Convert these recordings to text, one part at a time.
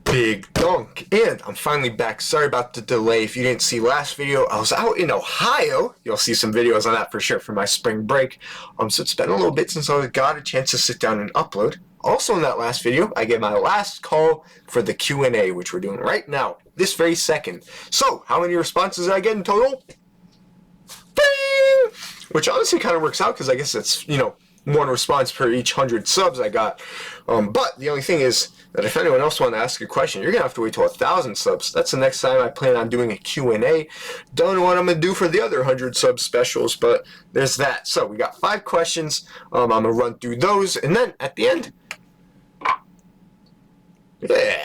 Big Dunk, and I'm finally back. Sorry about the delay. If you didn't see last video, I was out in Ohio. You'll see some videos on that for sure for my spring break. So it's been a little bit since I got a chance to sit down and upload. Also in that last video, I gave my last call for the Q&A, which we're doing right now, this very second. So, how many responses did I get in total? Bing! Which honestly kind of works out because I guess it's, one response per each 100 subs I got. But the only thing is that if anyone else wants to ask a question, you're going to have to wait till 1,000 subs. That's the next time I plan on doing a Q&A. Don't know what I'm going to do for the other 100 sub specials, but there's that. So we got 5 questions. I'm going to run through those, and then at the end, yeah.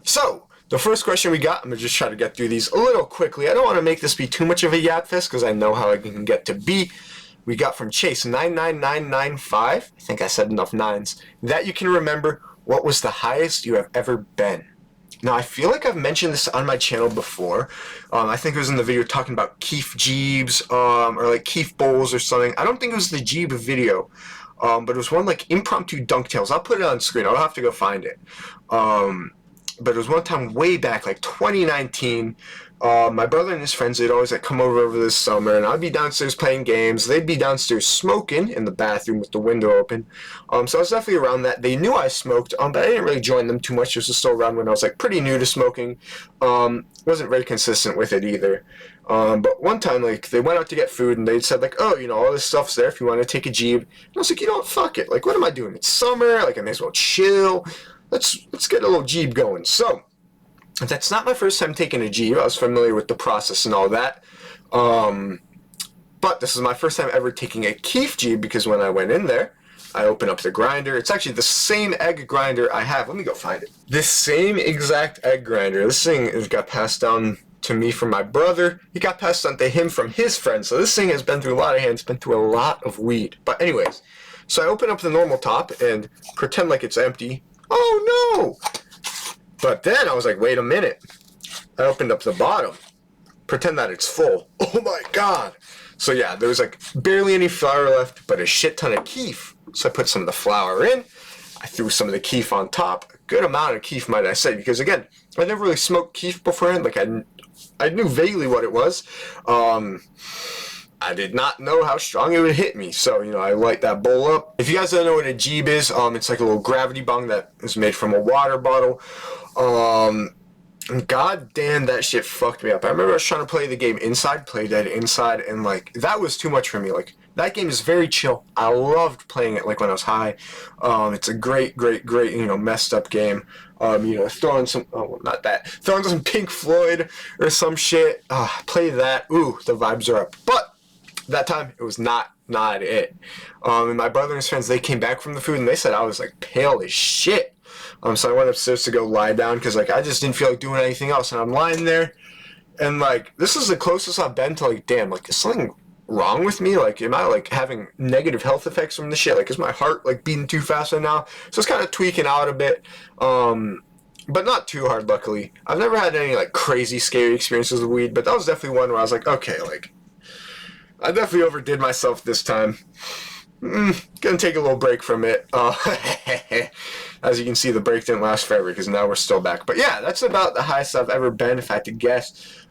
So the first question we got, I'm going to just try to get through these a little quickly. I don't want to make this be too much of a yap fest because I know how it can get to be. We got from Chase 99995. I think I said enough nines. That you can remember, what was the highest you have ever been? Now, I feel like I've mentioned this on my channel before. I think it was in the video talking about Keef Jeebs, or like Keef Bowls or something. I don't think it was the Jeeb video, but it was one like impromptu dunk tails. I'll put it on screen. I'll have to go find it. But it was one time way back, like 2019. My brother and his friends, they'd always come over this summer, and I'd be downstairs playing games. They'd be downstairs smoking in the bathroom with the window open. So I was definitely around that. They knew I smoked, but I didn't really join them too much. This was still around when I was pretty new to smoking. Wasn't very consistent with it either. But one time, they went out to get food, and they said, oh, all this stuff's there if you want to take a Jeeb. And I was like, you know what, fuck it. What am I doing? It's summer. I may as well chill. Let's get a little Jeeb going. So that's not my first time taking a Jeeb. I was familiar with the process and all that. But this is my first time ever taking a Keef Jeeb because when I went in there, I opened up the grinder. It's actually the same egg grinder I have. Let me go find it. This same exact egg grinder. This thing got passed down to me from my brother. He got passed on to him from his friend. So this thing has been through a lot of hands, been through a lot of weed. But anyways, so I open up the normal top and pretend like it's empty. Oh no! But then I was like, wait a minute. I opened up the bottom. Pretend that it's full. Oh my god. So yeah, there was barely any flour left, but a shit ton of Keef. So I put some of the flour in. I threw some of the Keef on top. A good amount of Keef, might I say, because again, I never really smoked Keef beforehand. I knew vaguely what it was. I did not know how strong it would hit me, so, I light that bowl up. If you guys don't know what a Jeeb is, it's like a little gravity bong that is made from a water bottle. God damn, that shit fucked me up. I remember I was trying to play the game inside, Play Dead inside, and, that was too much for me. That game is very chill. I loved playing it, when I was high. It's a great, messed up game. Throwing some, throwing some Pink Floyd or some shit. Play that. Ooh, the vibes are up. But that time, it was not it. And my brother and his friends, they came back from the food, and they said I was, pale as shit. So I went upstairs to go lie down, because, I just didn't feel like doing anything else. And I'm lying there, and, this is the closest I've been to, damn, is something wrong with me? Am I, having negative health effects from the shit? Is my heart, beating too fast right now? So it's kind of tweaking out a bit. But not too hard, luckily. I've never had any, crazy, scary experiences with weed, but that was definitely one where I was okay, I definitely overdid myself this time. Gonna take a little break from it. As you can see, the break didn't last forever because now we're still back. But yeah, that's about the highest I've ever been, if I had to guess.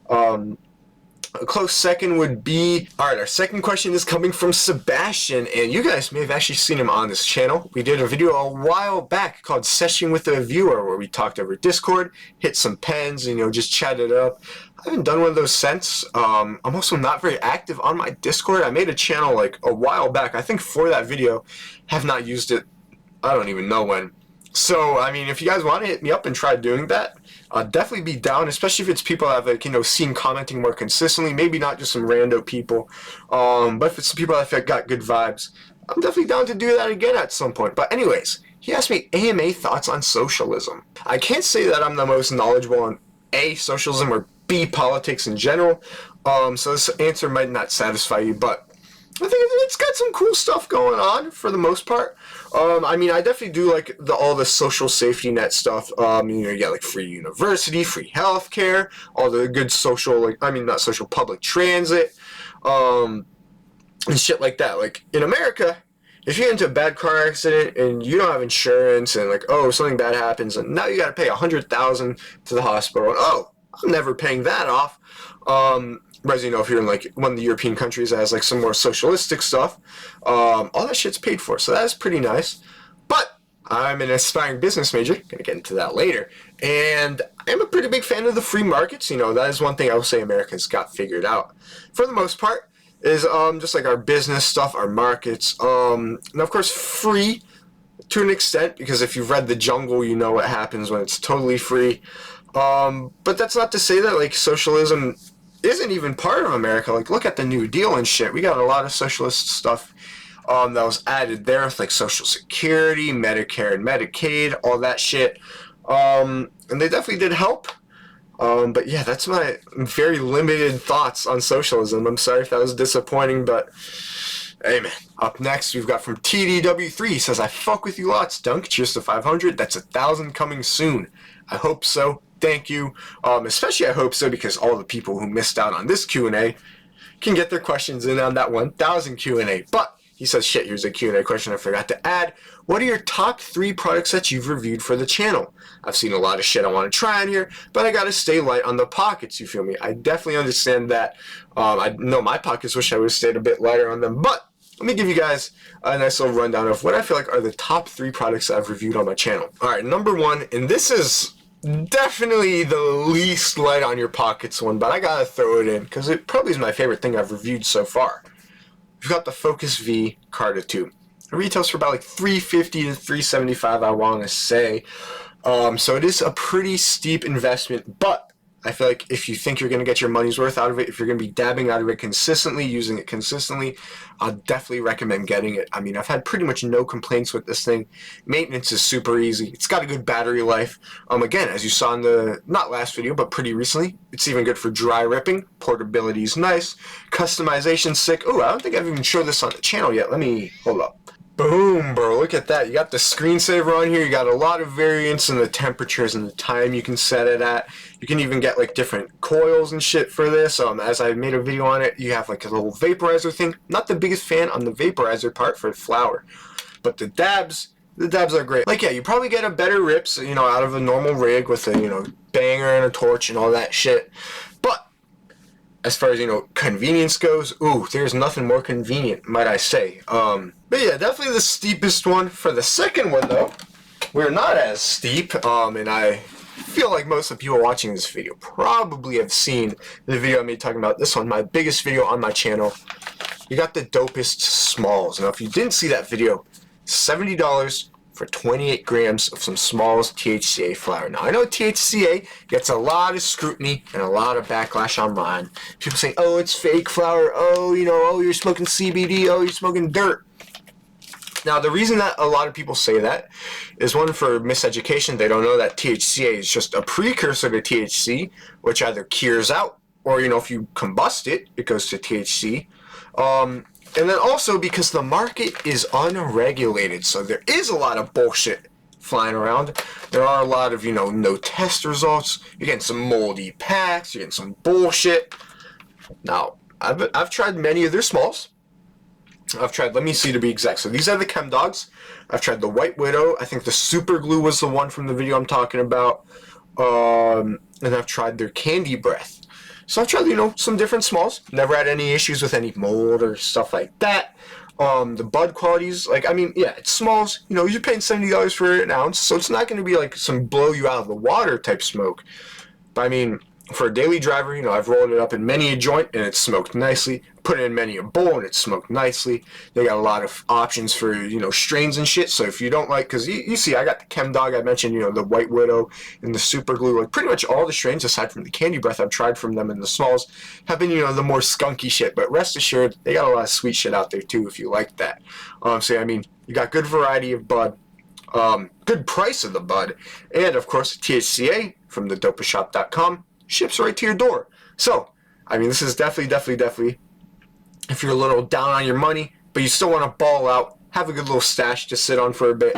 A close second would be... Alright, our second question is coming from Sebastian, and you guys may have actually seen him on this channel. We did a video a while back called Session with a Viewer, where we talked over Discord, hit some pens, and, just chatted up. I haven't done one of those since. I'm also not very active on my Discord. I made a channel, a while back. I think for that video. Have not used it, I don't even know when. So, if you guys want to hit me up and try doing that, definitely be down, especially if it's people I've, seen commenting more consistently, maybe not just some rando people, but if it's some people I've got good vibes, I'm definitely down to do that again at some point. But anyways, he asked me AMA thoughts on socialism. I can't say that I'm the most knowledgeable on A, socialism, or B, politics in general, so this answer might not satisfy you, but I think it's got some cool stuff going on for the most part. I definitely do all the social safety net stuff. You got free university, free healthcare, all the good social, not social, public transit, and shit like that. In America, if you get into a bad car accident and you don't have insurance and like, oh, something bad happens and now you got to pay $100,000 to the hospital, and oh, I'm never paying that off. Whereas, if you're in like one of the European countries that has like some more socialistic stuff, all that shit's paid for. So that's pretty nice. But I'm an aspiring business major, gonna get into that later, and I'm a pretty big fan of the free markets. That is one thing I will say America's got figured out for the most part, is just like our business stuff, our markets, and of course free to an extent, because if you've read The Jungle, you know what happens when it's totally free. But that's not to say that like socialism isn't even part of America. Like, look at the New Deal and shit. We got a lot of socialist stuff that was added there, with like Social Security, Medicare and Medicaid, all that shit. And they definitely did help. But yeah, that's my very limited thoughts on socialism. I'm sorry if that was disappointing, but hey man. Up next, we've got from TDW3. He says, I fuck with you lots, Dunk. Cheers to 500. That's 1,000 coming soon. I hope so. Thank you. Especially I hope so, because all the people who missed out on this Q&A can get their questions in on that 1,000 Q&A. But he says, shit, here's a Q&A question I forgot to add. What are your top 3 products that you've reviewed for the channel? I've seen a lot of shit I want to try on here, but I gotta stay light on the pockets, you feel me? I definitely understand that. I know my pockets wish I would have stayed a bit lighter on them, but let me give you guys a nice little rundown of what I feel like are the top 3 products that I've reviewed on my channel. Alright, number 1, and this is definitely the least light on your pockets one, but I gotta throw it in, because it probably is my favorite thing I've reviewed so far. We've got the Focus V Carta 2. It retails for about like $350 to $375, I want to say. So it is a pretty steep investment, but I feel like if you think you're going to get your money's worth out of it, if you're going to be dabbing out of it consistently, using it consistently, I'll definitely recommend getting it. I mean, I've had pretty much no complaints with this thing. Maintenance is super easy. It's got a good battery life. Again, as you saw in the, not last video, but pretty recently, it's even good for dry ripping. Portability is nice. Customization's sick. Oh, I don't think I've even showed this on the channel yet. Let me, hold up. Boom, bro, look at that. You got the screensaver on here. You got a lot of variants in the temperatures and the time you can set it at. You can even get like different coils and shit for this. As I made a video on it, you have like a little vaporizer thing. Not the biggest fan on the vaporizer part for the flower, but the dabs are great. Like, yeah, you probably get a better rips, out of a normal rig with a, banger and a torch and all that shit. But as far as, convenience goes, ooh, there's nothing more convenient, might I say. But yeah, definitely the steepest one. For the second one, though, we're not as steep, and I feel like most of the people watching this video probably have seen the video I made talking about this one, my biggest video on my channel. You got the dopest Smalls. Now, if you didn't see that video, $70 for 28 grams of some Smalls THCA flower. Now, I know THCA gets a lot of scrutiny and a lot of backlash online. People say, oh, it's fake flower. Oh, oh, you're smoking CBD. Oh, you're smoking dirt. Now, the reason that a lot of people say that is, one, for miseducation. They don't know that THCA is just a precursor to THC, which either cures out or, if you combust it, it goes to THC. And then also because the market is unregulated, so there is a lot of bullshit flying around. There are a lot of, no test results. You're getting some moldy packs. You're getting some bullshit. Now, I've tried many of their Smalls. I've tried, let me see to be exact. So these are the Chem Dogs. I've tried the White Widow. I think the Super Glue was the one from the video I'm talking about. And I've tried their Candy Breath. So I've tried, some different Smalls. Never had any issues with any mold or stuff like that. The bud qualities, yeah, it's Smalls. You're paying $70 for an ounce, so it's not going to be like some blow you out of the water type smoke. But for a daily driver, I've rolled it up in many a joint and it's smoked nicely. Put it in many a bowl and it's smoked nicely. They got a lot of options for, strains and shit. So if you don't like, because you see, I got the Chem Dog, I mentioned, the White Widow and the Super Glue. Like, pretty much all the strains, aside from the Candy Breath I've tried from them in the Smalls, have been, the more skunky shit. But rest assured, they got a lot of sweet shit out there too, if you like that. You got good variety of bud. Good price of the bud. And, of course, THCA from the dopashop.com. Ships right to your door. So, this is definitely, if you're a little down on your money, but you still want to ball out, have a good little stash to sit on for a bit,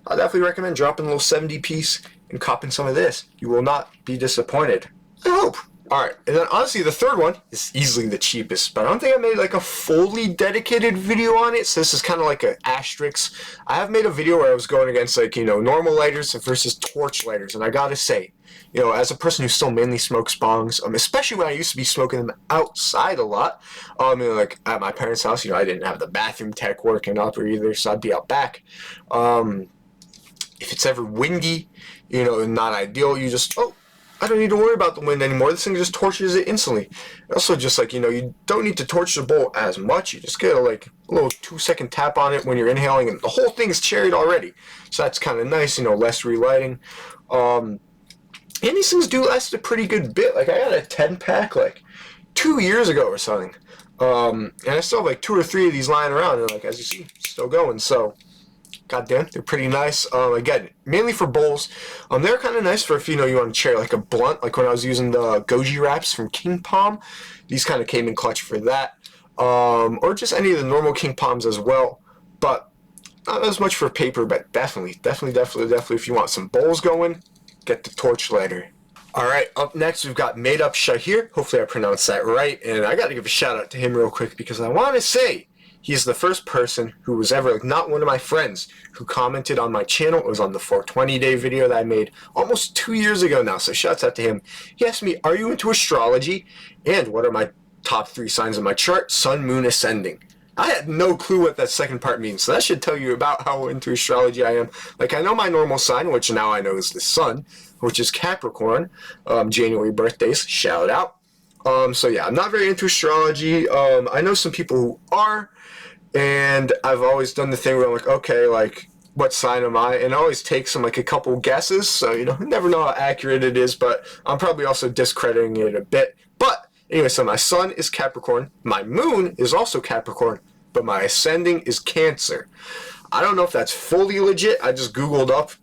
I'll definitely recommend dropping a little 70 piece and copping some of this. You will not be disappointed. I hope. Alright, and then honestly, the third one is easily the cheapest, but I don't think I made like a fully dedicated video on it, so this is kind of like an asterisk. I have made a video where I was going against like, you know, normal lighters versus torch lighters, and I gotta say, you know, as a person who still mainly smokes bongs, especially when I used to be smoking them outside a lot, you know, like at my parents' house, you know, I didn't have the bathroom tech working up or either, so I'd be out back. If it's ever windy, you know, not ideal, you just, I don't need to worry about the wind anymore. This thing just torches it instantly. Also, just like, you know, you don't need to torch the bowl as much. You just get a little 2-second tap on it when you're inhaling, and the whole thing's cherried already. So that's kind of nice, you know, less relighting. And these things do last a pretty good bit. Like, I got a 10-pack, like, 2 years ago or something. And I still have, like, 2 or 3 of these lying around, and, like, as you see, still going. So, goddamn, they're pretty nice. Again, mainly for bowls. They're kind of nice for if, you know, you want to cherry like a blunt, like when I was using the Goji wraps from King Palm. These kind of came in clutch for that. Or just any of the normal King Palms as well. But not as much for paper, but definitely if you want some bowls going, get the torch lighter. Alright, up next we've got Made Up Shahir. Hopefully I pronounced that right. And I got to give a shout out to him real quick because I want to say he's the first person who was ever, like, not one of my friends who commented on my channel. It was on the 420 day video that I made almost 2 years ago now, so shouts out to him. He asked me, are you into astrology? And what are my top 3 signs of my chart? Sun, Moon, Ascending. I had no clue what that second part means, so that should tell you about how into astrology I am. Like, I know my normal sign, which now I know is the Sun, which is Capricorn. January birthdays, shout out. So yeah, I'm not very into astrology. I know some people who are, and I've always done the thing where I'm like, okay, like, what sign am I? And it always takes them like a couple guesses, so, you know, never know how accurate it is, but I'm probably also discrediting it a bit. But anyway, so my sun is Capricorn, my moon is also Capricorn, but my ascending is Cancer. I don't know if that's fully legit. I just Googled up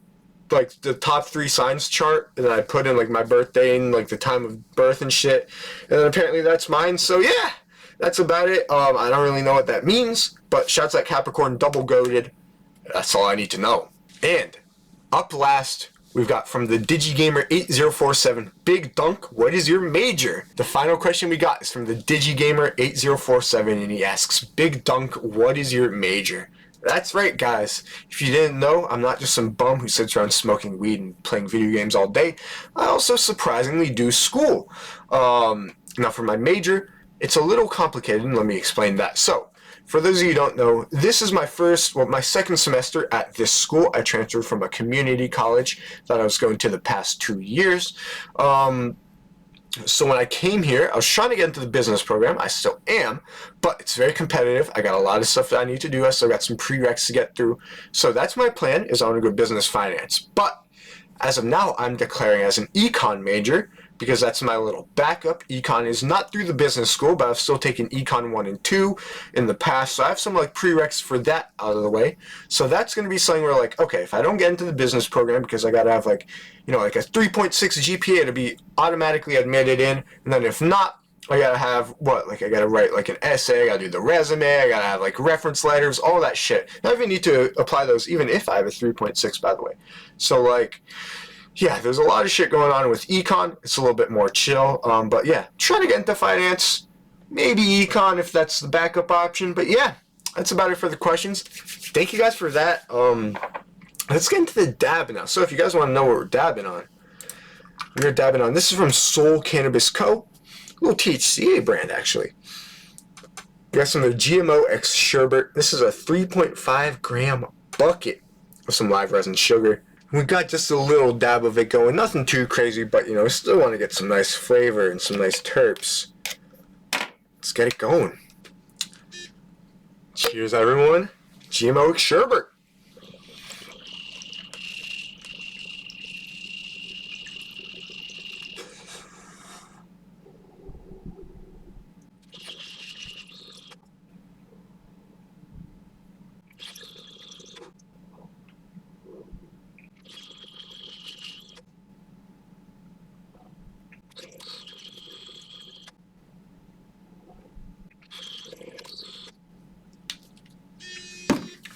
like the top 3 signs chart, and then I put in like my birthday and like the time of birth and shit, and then apparently that's mine. So yeah, that's about it. I don't really know what that means, but shouts at Capricorn, double goated. That's all I need to know. And up last, we've got from the DigiGamer8047, Big Dunk, what is your major? The final question we got is from the DigiGamer8047, and he asks, Big Dunk, what is your major? That's right, guys. If you didn't know, I'm not just some bum who sits around smoking weed and playing video games all day. I also surprisingly do school. Now for my major, it's a little complicated, and let me explain that. So, for those of you who don't know, this is my my second semester at this school. I transferred from a community college that I was going to the past 2 years. So when I came here, I was trying to get into the business program. I still am, but it's very competitive. I got a lot of stuff that I need to do. I still got some prereqs to get through. So that's my plan, is I want to go business finance. But as of now, I'm declaring as an econ major, because that's my little backup. Econ is not through the business school, but I've still taken Econ 1 and 2 in the past, so I have some like prereqs for that out of the way. So that's going to be something where, like, okay, if I don't get into the business program because I got to have like, you know, like a 3.6 GPA to be automatically admitted in, and then if not, I gotta have what? Like, I gotta write like an essay, I gotta do the resume, I gotta have like reference letters, all that shit. I don't even need to apply those, even if I have a 3.6, by the way. So like, yeah, there's a lot of shit going on with econ. It's a little bit more chill, but yeah, trying to get into finance, maybe econ if that's the backup option. But yeah, that's about it for the questions. Thank you guys for that. Let's get into the dab now. So if you guys want to know what we're dabbing on, this is from Soul Cannabis Co., a little THCA brand actually. We got some of the GMO X Sherbet. This is a 3.5 gram bucket of some live resin sugar. We got just a little dab of it going, nothing too crazy, but you know, we still want to get some nice flavor and some nice terps. Let's get it going. Cheers, everyone. GMO Sherbet.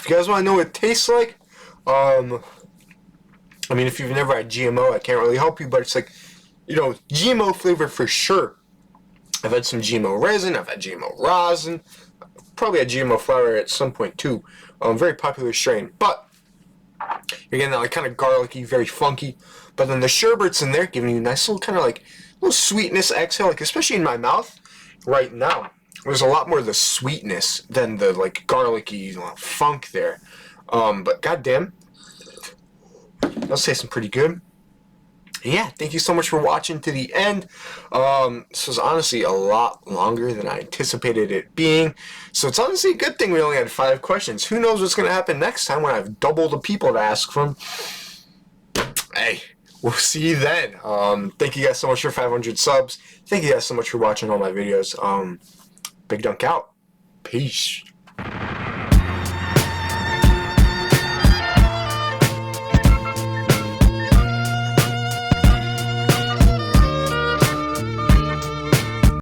If you guys want to know what it tastes like, I mean, if you've never had GMO, I can't really help you, but it's like You know, GMO flavor for sure. I've had some GMO resin, I've had GMO rosin, probably had GMO flour at some point too. Very popular strain. But you're getting that like kind of garlicky, very funky. But then the sherbet's in there, giving you a nice little kind of like little sweetness exhale, like especially in my mouth right now. There's a lot more of the sweetness than the like garlicky funk there. But goddamn, that's tasting pretty good. Yeah, thank you so much for watching to the end. This was honestly a lot longer than I anticipated it being. So it's honestly a good thing we only had 5 questions. Who knows what's going to happen next time when I have double the people to ask from. Hey, we'll see you then. Thank you guys so much for 500 subs. Thank you guys so much for watching all my videos. Big Dunk out. Peace.